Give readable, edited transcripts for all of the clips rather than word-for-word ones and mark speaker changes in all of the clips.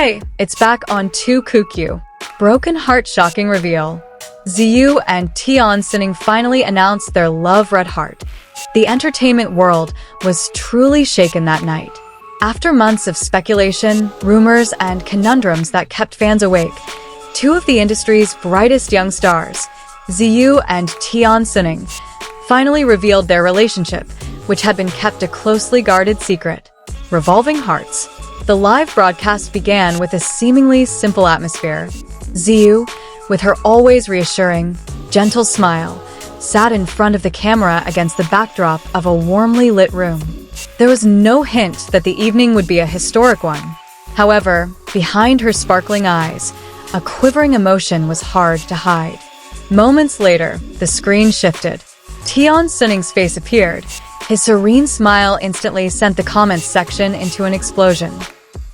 Speaker 1: Hey, it's back on kook. Broken heart shocking reveal. Ziyu and Tian Xuning finally announced their love red heart. The entertainment world was truly shaken that night. After months of speculation, rumors, and conundrums that kept fans awake, two of the industry's brightest young stars, Ziyu and Tian Xuning, finally revealed their relationship, which had been kept a closely guarded secret. Revolving hearts. The live broadcast began with a seemingly simple atmosphere. Ziyu, with her always reassuring, gentle smile, sat in front of the camera against the backdrop of a warmly lit room. There was no hint that the evening would be a historic one. However, behind her sparkling eyes, a quivering emotion was hard to hide. Moments later, the screen shifted. Tian Xuning's face appeared. His serene smile instantly sent the comments section into an explosion.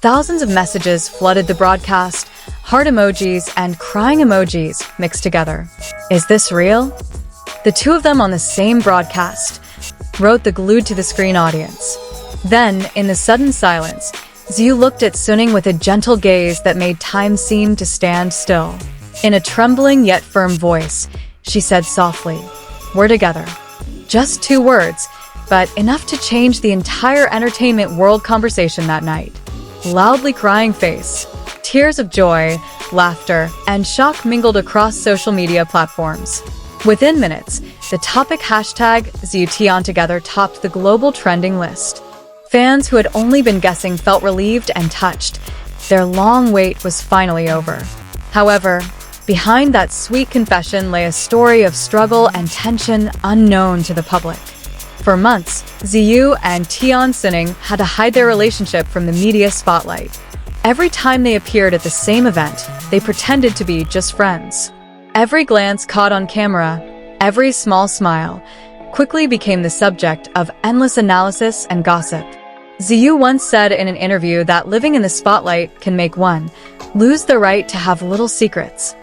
Speaker 1: Thousands of messages flooded the broadcast, heart emojis and crying emojis mixed together. Is this real? The two of them on the same broadcast, wrote the glued-to-the-screen audience. Then, in the sudden silence, Ziyu looked at Xuning with a gentle gaze that made time seem to stand still. In a trembling yet firm voice, she said softly, "We're together." Just 2 words, but enough to change the entire entertainment world conversation that night. Loudly crying face, tears of joy, laughter, and shock mingled across social media platforms. Within minutes, the topic hashtag #ZiyuTianTogether topped the global trending list. Fans who had only been guessing felt relieved and touched. Their long wait was finally over. However, behind that sweet confession lay a story of struggle and tension unknown to the public. For months, Ziyu and Tian Xuning had to hide their relationship from the media spotlight. Every time they appeared at the same event, they pretended to be just friends. Every glance caught on camera, every small smile, quickly became the subject of endless analysis and gossip. Ziyu once said in an interview that living in the spotlight can make one lose the right to have little secrets.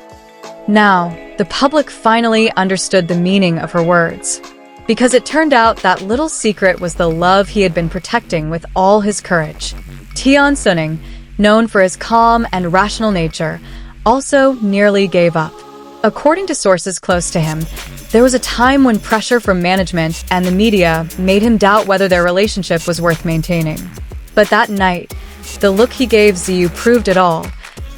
Speaker 1: Now, the public finally understood the meaning of her words. Because it turned out that little secret was the love he had been protecting with all his courage. Tian Xuning, known for his calm and rational nature, also nearly gave up. According to sources close to him, there was a time when pressure from management and the media made him doubt whether their relationship was worth maintaining. But that night, the look he gave Ziyu proved it all.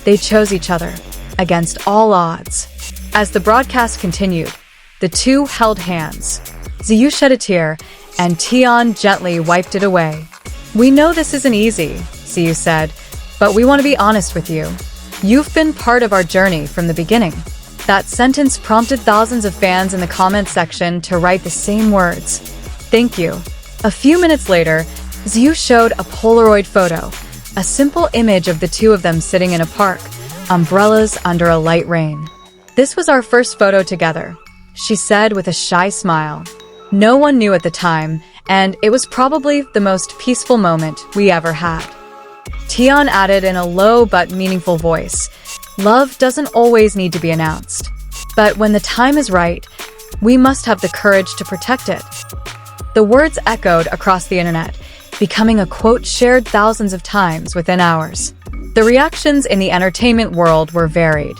Speaker 1: They chose each other, against all odds. As the broadcast continued, the two held hands. Ziyu shed a tear, and Tian gently wiped it away. "We know this isn't easy," Ziyu said, "but we want to be honest with you. You've been part of our journey from the beginning." That sentence prompted thousands of fans in the comments section to write the same words. "Thank you." A few minutes later, Ziyu showed a Polaroid photo, a simple image of the two of them sitting in a park, umbrellas under a light rain. "This was our first photo together," she said with a shy smile. No one knew at the time, and it was probably the most peaceful moment we ever had. Tian added in a low but meaningful voice, "Love doesn't always need to be announced. But when the time is right, we must have the courage to protect it." The words echoed across the internet, becoming a quote shared thousands of times within hours. The reactions in the entertainment world were varied.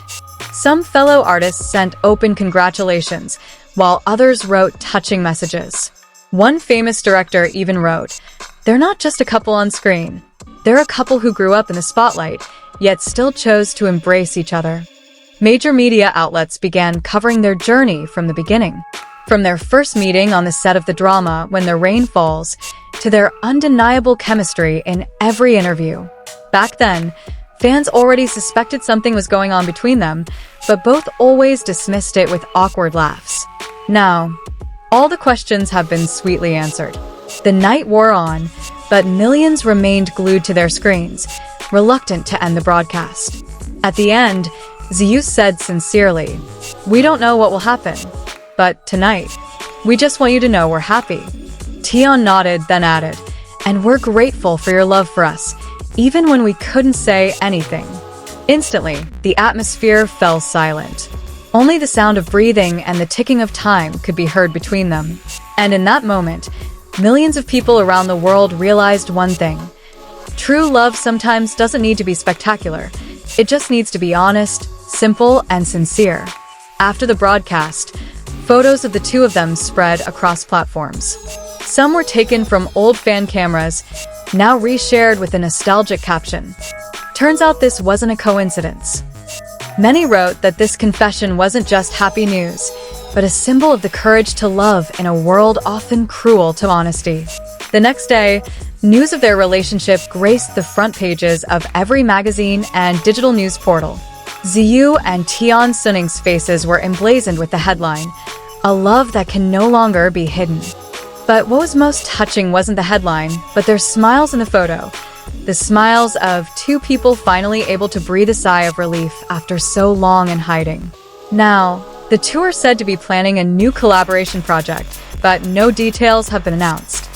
Speaker 1: Some fellow artists sent open congratulations, while others wrote touching messages. One famous director even wrote, "They're not just a couple on screen. They're a couple who grew up in the spotlight, yet still chose to embrace each other." Major media outlets began covering their journey from the beginning. From their first meeting on the set of the drama When the Rain Falls, to their undeniable chemistry in every interview. Back then, fans already suspected something was going on between them, but both always dismissed it with awkward laughs. Now, all the questions have been sweetly answered. The night wore on, but millions remained glued to their screens, reluctant to end the broadcast. At the end, Ziyu said sincerely, "We don't know what will happen, but tonight, we just want you to know we're happy." Tian nodded, then added, "And we're grateful for your love for us, even when we couldn't say anything." Instantly, the atmosphere fell silent. Only the sound of breathing and the ticking of time could be heard between them. And in that moment, millions of people around the world realized one thing. True love sometimes doesn't need to be spectacular. It just needs to be honest, simple, and sincere. After the broadcast, photos of the two of them spread across platforms. Some were taken from old fan cameras, now reshared with a nostalgic caption. Turns out this wasn't a coincidence. Many wrote that this confession wasn't just happy news, but a symbol of the courage to love in a world often cruel to honesty. The next day, news of their relationship graced the front pages of every magazine and digital news portal. Ziyu and Tian Xuning's faces were emblazoned with the headline, "A love that can no longer be hidden." But what was most touching wasn't the headline, but their smiles in the photo. The smiles of two people finally able to breathe a sigh of relief after so long in hiding. Now, the two are said to be planning a new collaboration project, but no details have been announced.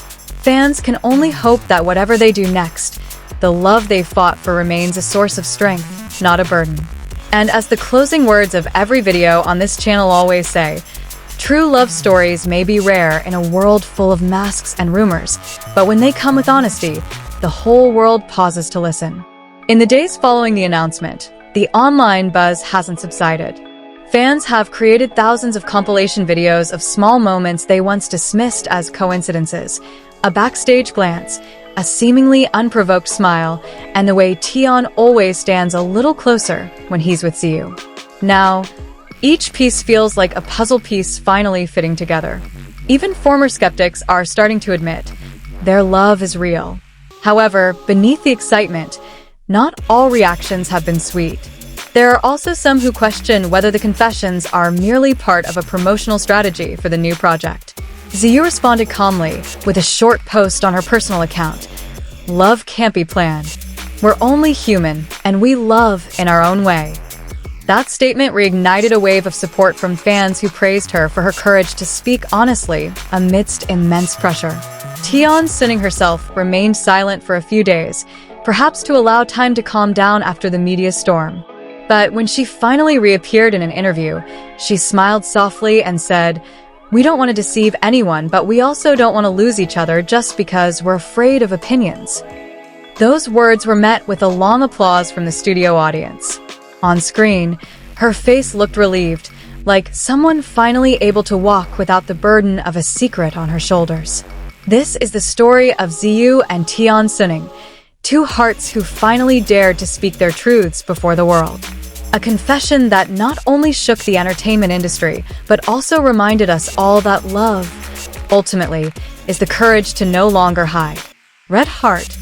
Speaker 1: Fans can only hope that whatever they do next, the love they fought for remains a source of strength, not a burden. And as the closing words of every video on this channel always say, true love stories may be rare in a world full of masks and rumors, but when they come with honesty, the whole world pauses to listen. In the days following the announcement, the online buzz hasn't subsided. Fans have created thousands of compilation videos of small moments they once dismissed as coincidences. A backstage glance, a seemingly unprovoked smile, and the way Tian always stands a little closer when he's with Ziyu. Now, each piece feels like a puzzle piece finally fitting together. Even former skeptics are starting to admit their love is real. However, beneath the excitement, not all reactions have been sweet. There are also some who question whether the confessions are merely part of a promotional strategy for the new project. Ziyu responded calmly with a short post on her personal account. "Love can't be planned. We're only human, and we love in our own way." That statement reignited a wave of support from fans who praised her for her courage to speak honestly amidst immense pressure. Tian Xuning herself remained silent for a few days, perhaps to allow time to calm down after the media storm. But when she finally reappeared in an interview, she smiled softly and said, "We don't want to deceive anyone, but we also don't want to lose each other just because we're afraid of opinions." Those words were met with a long applause from the studio audience. On screen, her face looked relieved, like someone finally able to walk without the burden of a secret on her shoulders. This is the story of Ziyu and Tian Xuning, two hearts who finally dared to speak their truths before the world. A confession that not only shook the entertainment industry, but also reminded us all that love, ultimately, is the courage to no longer hide. Red Heart